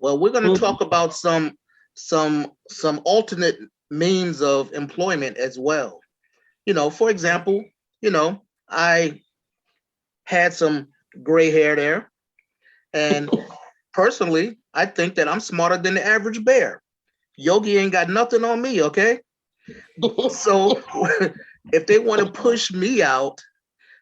Well, we're going to Mhm. talk about some alternate means of employment as well. For example, I had some gray hair there, and personally, I think that I'm smarter than the average bear. Yogi ain't got nothing on me, okay? So if they want to push me out,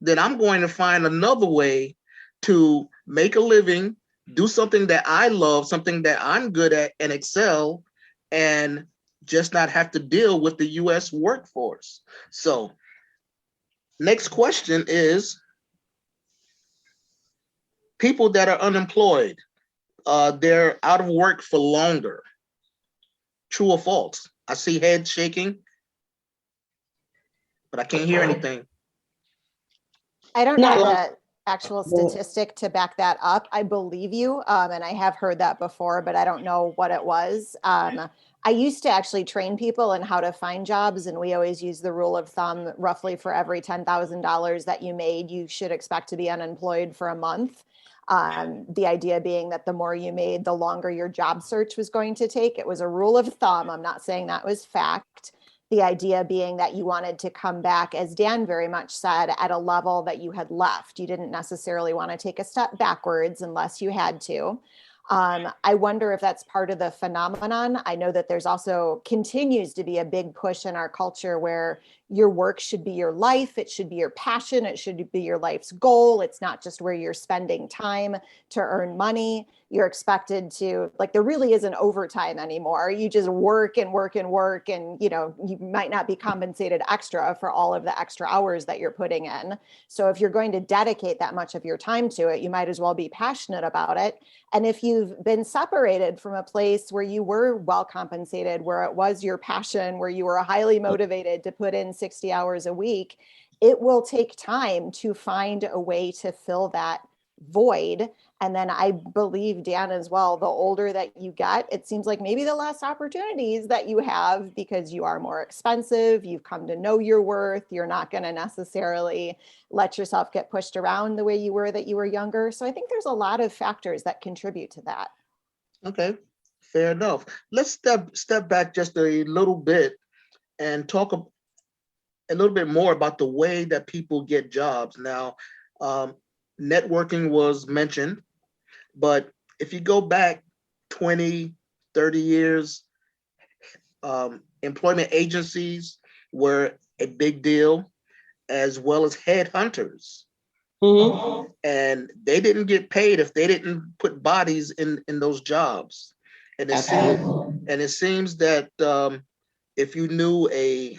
then I'm going to find another way to make a living, do something that I love, something that I'm good at and excel, and just not have to deal with the US workforce. So, next question is people that are unemployed, they're out of work for longer. True or false? I see heads shaking, but I can't hear anything. I don't Not have like the actual well, statistic to back that up. I believe you, and I have heard that before, but I don't know what it was. I used to actually train people in how to find jobs, and we always use the rule of thumb: roughly for every $10,000 that you made, you should expect to be unemployed for a month. The idea being that the more you made, the longer your job search was going to take. It was a rule of thumb. I'm not saying that was fact. The idea being that you wanted to come back, as Dan very much said, at a level that you had left. You didn't necessarily want to take a step backwards unless you had to. I wonder if that's part of the phenomenon. I know that there's also continues to be a big push in our culture where your work should be your life, it should be your passion, it should be your life's goal. It's not just where you're spending time to earn money. You're expected to, like, there really isn't overtime anymore. You just work and work and work, and you might not be compensated extra for all of the extra hours that you're putting in. So if you're going to dedicate that much of your time to it, you might as well be passionate about it. And if you've been separated from a place where you were well compensated, where it was your passion, where you were highly motivated to put in 60 hours a week, it will take time to find a way to fill that void. And then I believe, Dan, as well, the older that you get, it seems like maybe the less opportunities that you have because you are more expensive. You've come to know your worth. You're not going to necessarily let yourself get pushed around the way you were that you were younger. So I think there's a lot of factors that contribute to that. Okay, fair enough. Let's step back just a little bit and talk a little bit more about the way that people get jobs. Now, um, networking was mentioned, but if you go back 20, 30 years, employment agencies were a big deal, as well as headhunters. mhm. And they didn't get paid if they didn't put bodies in those jobs. And Absolutely. it seems that if you knew a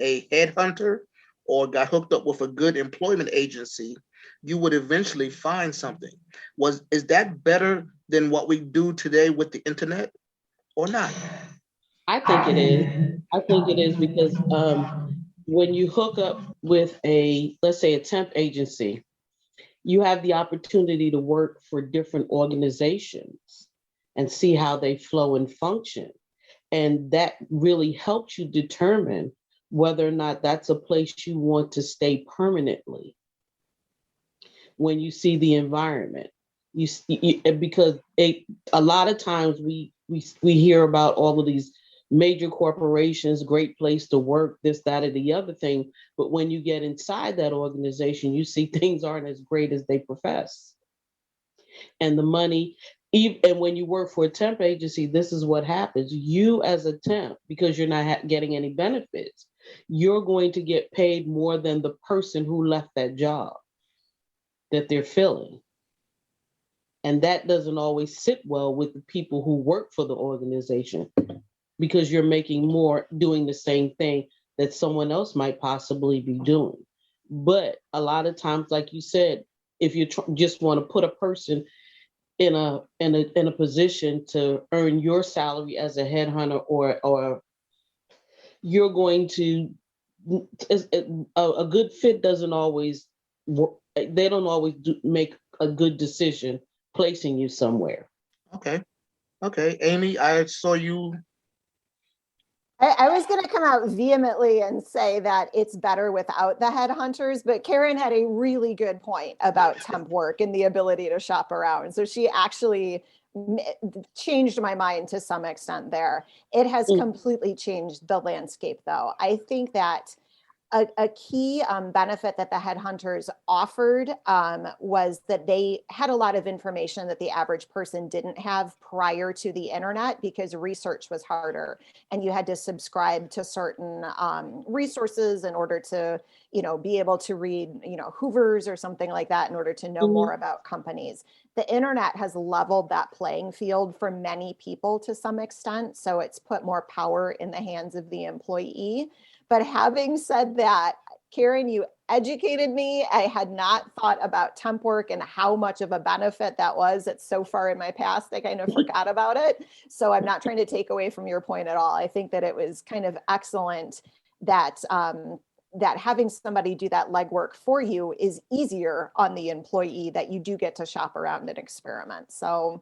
headhunter or got hooked up with a good employment agency, you would eventually find something. Is that better than what we do today with the internet or not? I think it is. I think it is because when you hook up with a, let's say, a temp agency, you have the opportunity to work for different organizations and see how they flow and function. And that really helps you determine whether or not that's a place you want to stay permanently when you see the environment. Because a lot of times we hear about all of these major corporations, great place to work, this, that, or the other thing. But when you get inside that organization, you see things aren't as great as they profess. And the money, and when you work for a temp agency, this is what happens. You, as a temp, because you're not getting any benefits, you're going to get paid more than the person who left that job that they're filling. And that doesn't always sit well with the people who work for the organization because you're making more doing the same thing that someone else might possibly be doing. But a lot of times, like you said, if you just want to put a person in a position to earn your salary as a headhunter, or you're going to a good fit doesn't always work. They don't always make a good decision placing you somewhere. Okay. Okay. Amy, I saw you I was going to come out vehemently and say that it's better without the headhunters, but Karen had a really good point about temp work and the ability to shop around. So she actually changed my mind to some extent there. It has Mm. completely changed the landscape, though. I think that a key benefit that the headhunters offered was that they had a lot of information that the average person didn't have prior to the internet because research was harder and you had to subscribe to certain resources in order to, be able to read, Hoover's or something like that in order to know more Mhm. about companies. The internet has leveled that playing field for many people to some extent. So it's put more power in the hands of the employee. But having said that, Karen, you educated me. I had not thought about temp work and how much of a benefit that was. It's so far in my past, I kind of forgot about it. So I'm not trying to take away from your point at all. I think that it was kind of excellent that that having somebody do that legwork for you is easier on the employee, that you do get to shop around and experiment. So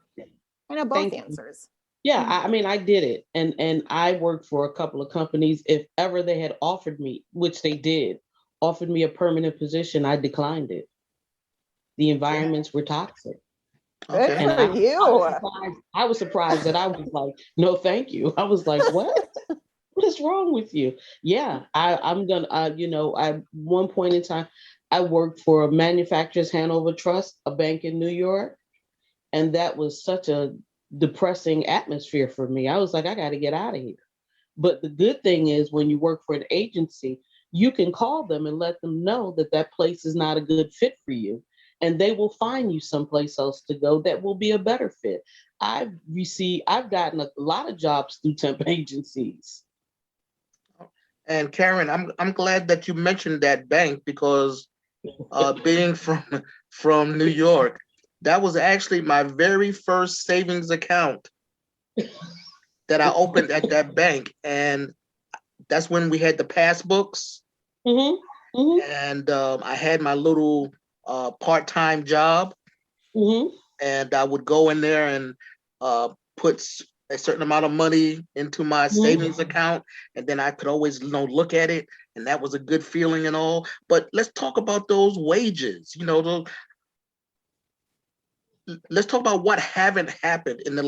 kind of both Thank you. answers. Yeah, I mean, I did it, and I worked for a couple of companies. If ever they had offered me, which they did, offered me a permanent position, I declined it. The environments were toxic, Good Okay. and for I was you. surprised. I was surprised that I was like, no, thank you. I was like, what? What is wrong with you? Yeah, I'm gonna. At one point in time, I worked for a Manufacturers Hanover Trust, a bank in New York, and that was such a depressing atmosphere for me. I was like, I got to get out of here. But the good thing is, when you work for an agency, you can call them and let them know that that place is not a good fit for you. And they will find you someplace else to go that will be a better fit. I've gotten a lot of jobs through temp agencies. And Karen, I'm glad that you mentioned that bank because being from New York, that was actually my very first savings account that I opened at that bank, and that's when we had the passbooks, Hmm. Hmm. and I had my little part-time job, Hmm. and I would go in there and put a certain amount of money into my Hmm. savings account, and then I could always, look at it, and that was a good feeling and all. But let's talk about those wages. Let's talk about what haven't happened in the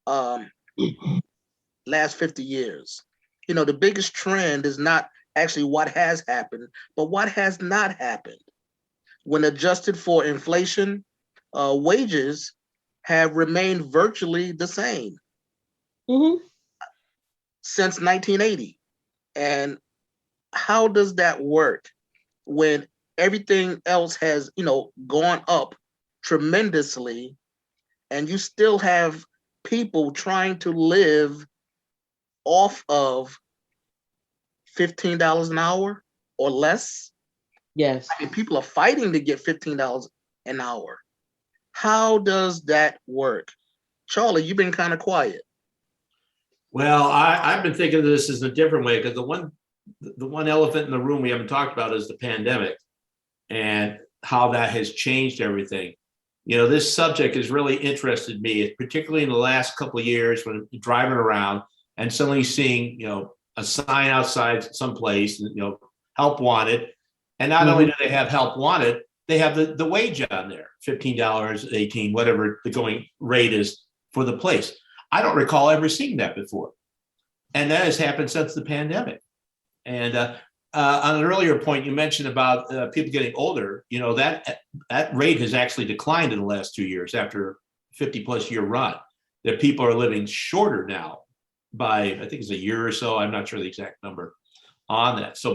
um, last 50 years. The biggest trend is not actually what has happened, but what has not happened. When adjusted for inflation, wages have remained virtually the same Hmm. since 1980. And how does that work when everything else has, gone up tremendously, and you still have people trying to live off of $15 an hour or less? Yes. I mean, people are fighting to get $15 an hour. How does that work? Charlie, you've been kind of quiet. Well, I've been thinking of this as a different way because the one elephant in the room we haven't talked about is the pandemic and how that has changed everything. This subject has really interested me, particularly in the last couple of years when driving around and suddenly seeing, a sign outside someplace, help wanted. And not only do they have help wanted, they have the wage on there, $15, 18, whatever the going rate is for the place. I don't recall ever seeing that before. And that has happened since the pandemic. And on an earlier point, you mentioned about people getting older. That rate has actually declined in the last 2 years after a 50 plus year run. That people are living shorter now by, I think it's a year or so. I'm not sure the exact number on that. So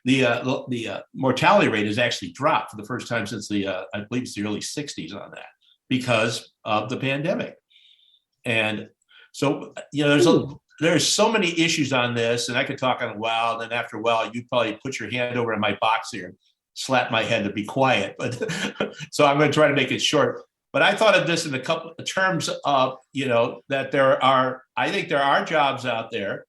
the mortality rate has actually dropped for the first time since I believe it's the early 60s on that because of the pandemic. And so, there's so many issues on this, and I could talk on a while. And then after a while, you probably put your hand over in my box here and slap my head to be quiet. But so I'm going to try to make it short. But I thought of this in a couple of terms of, that I think there are jobs out there,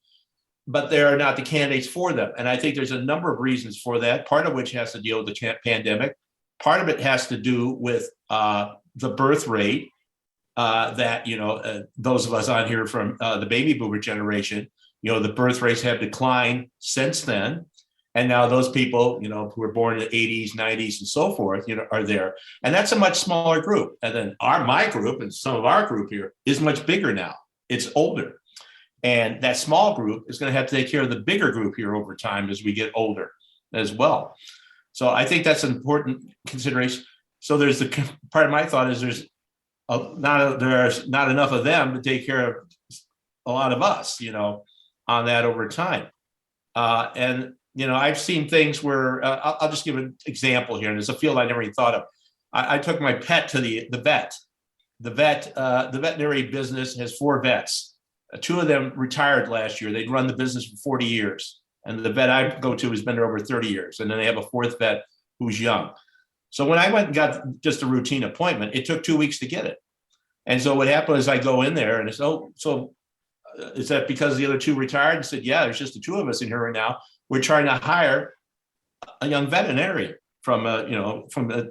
but they are not the candidates for them. And I think there's a number of reasons for that, part of which has to deal with the pandemic. Part of it has to do with the birth rate. That those of us on here from the baby boomer generation, The birth rates have declined since then. And now those people, who were born in the 80s, 90s, and so forth, are there. And that's a much smaller group. And then my group and some of our group here is much bigger now. It's older. And that small group is going to have to take care of the bigger group here over time as we get older as well. So I think that's an important consideration. So there's the part of my thought is there's not enough of them to take care of a lot of us, on that over time. And I've seen things where I'll just give an example here. And it's a field I never even thought of. I took my pet to the vet. The veterinary business has 4 vets. 2 of them retired last year. They'd run the business for 40 years. And the vet I go to has been there over 30 years. And then they have a 4th vet who's young. So when I went and got just a routine appointment, it took 2 weeks to get it. And so what happened is I go in there and it's, is that because the other 2 retired? And said, yeah, there's just the 2 of us in here right now. We're trying to hire a young veterinarian from a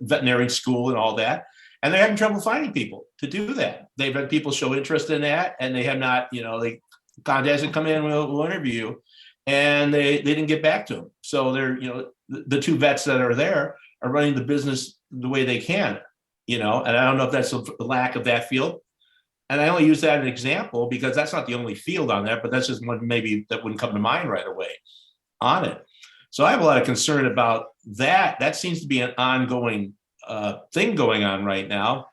veterinary school and all that. And they're having trouble finding people to do that. They've had people show interest in that and they have not, they contact and come in, we'll interview you. And they didn't get back to them. So they're, the 2 vets that are there are running the business the way they can, and I don't know if that's a lack of that field. And I only use that as an example because that's not the only field on that, but that's just one maybe that wouldn't come to mind right away on it. So I have a lot of concern about that. That seems to be an ongoing thing going on right now,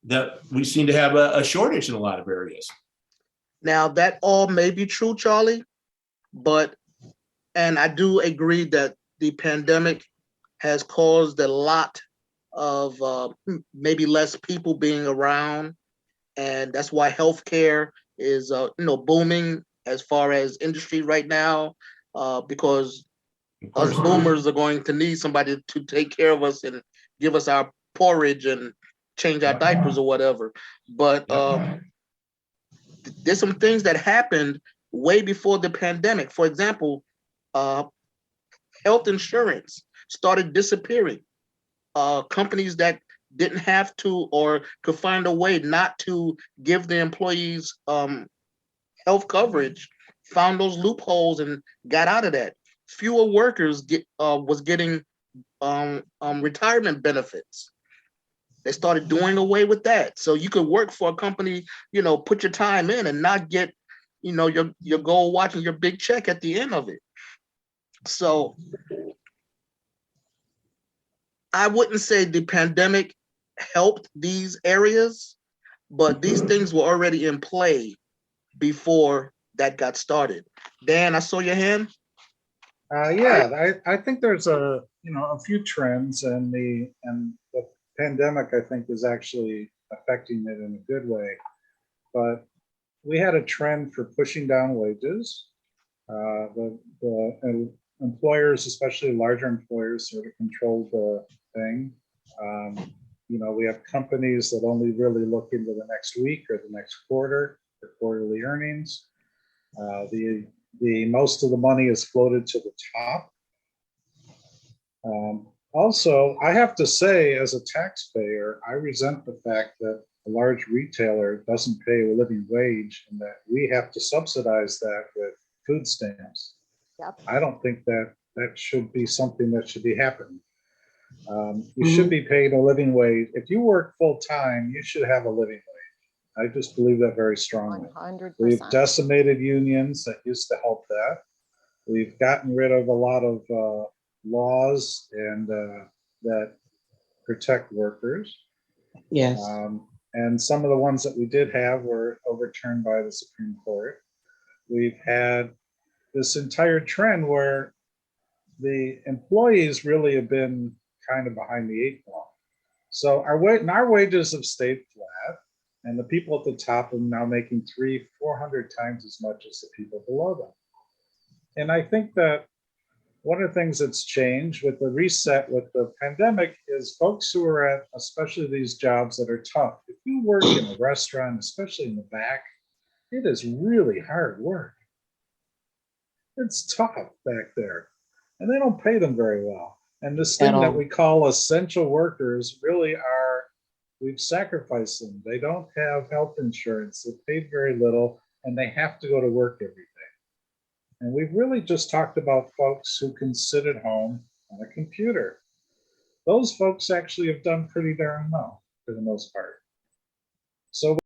that we seem to have a shortage in a lot of areas. Now that all may be true, Charlie, and I do agree that the pandemic has caused a lot of maybe less people being around. And that's why healthcare is, booming as far as industry right now, because us boomers are going to need somebody to take care of us and give us our porridge and change our diapers or whatever. But there's some things that happened way before the pandemic. For example, health insurance started disappearing. Companies that didn't have to or could find a way not to give the employees health coverage found those loopholes and got out of that. Fewer workers was getting retirement benefits. They started doing away with that. So you could work for a company, put your time in and not get, your goal watch and your big check at the end of it. So I wouldn't say the pandemic helped these areas, but these things were already in play before that got started. Dan, I saw your hand. I think there's a few trends, and the pandemic I think is actually affecting it in a good way. But we had a trend for pushing down wages. The employers, especially larger employers, sort of controlled the thing. We have companies that only really look into the next week or the next quarter for quarterly earnings. The most of the is floated to the top. Also, I have to say, as a taxpayer, I resent the fact that a large retailer doesn't pay a living wage and that we have to subsidize that with food stamps. Yep. I don't think that should be something that should be happening. You should be paid a living wage. If you work full time, you should have a living wage. I just believe that very strongly. 100%. We've decimated unions that used to help that. We've gotten rid of a lot of laws and that protect workers. Yes. And some of the ones that we did have were overturned by the Supreme Court. We've had this entire trend where the employees really have been kind of behind the 8 ball. So our wages have stayed flat, and the people at the top are now making 300-400 times as much as the people below them. And I think that one of the things that's changed with the reset with the pandemic is folks who are at, especially these jobs that are tough. If you work in a restaurant, especially in the back, it is really hard work. It's tough back there, and they don't pay them very well. And this thing that we call essential workers really are, we've sacrificed them. They don't have health insurance, they're paid very little, and they have to go to work every day. And we've really just talked about folks who can sit at home on a computer. Those folks actually have done pretty darn well for the most part. So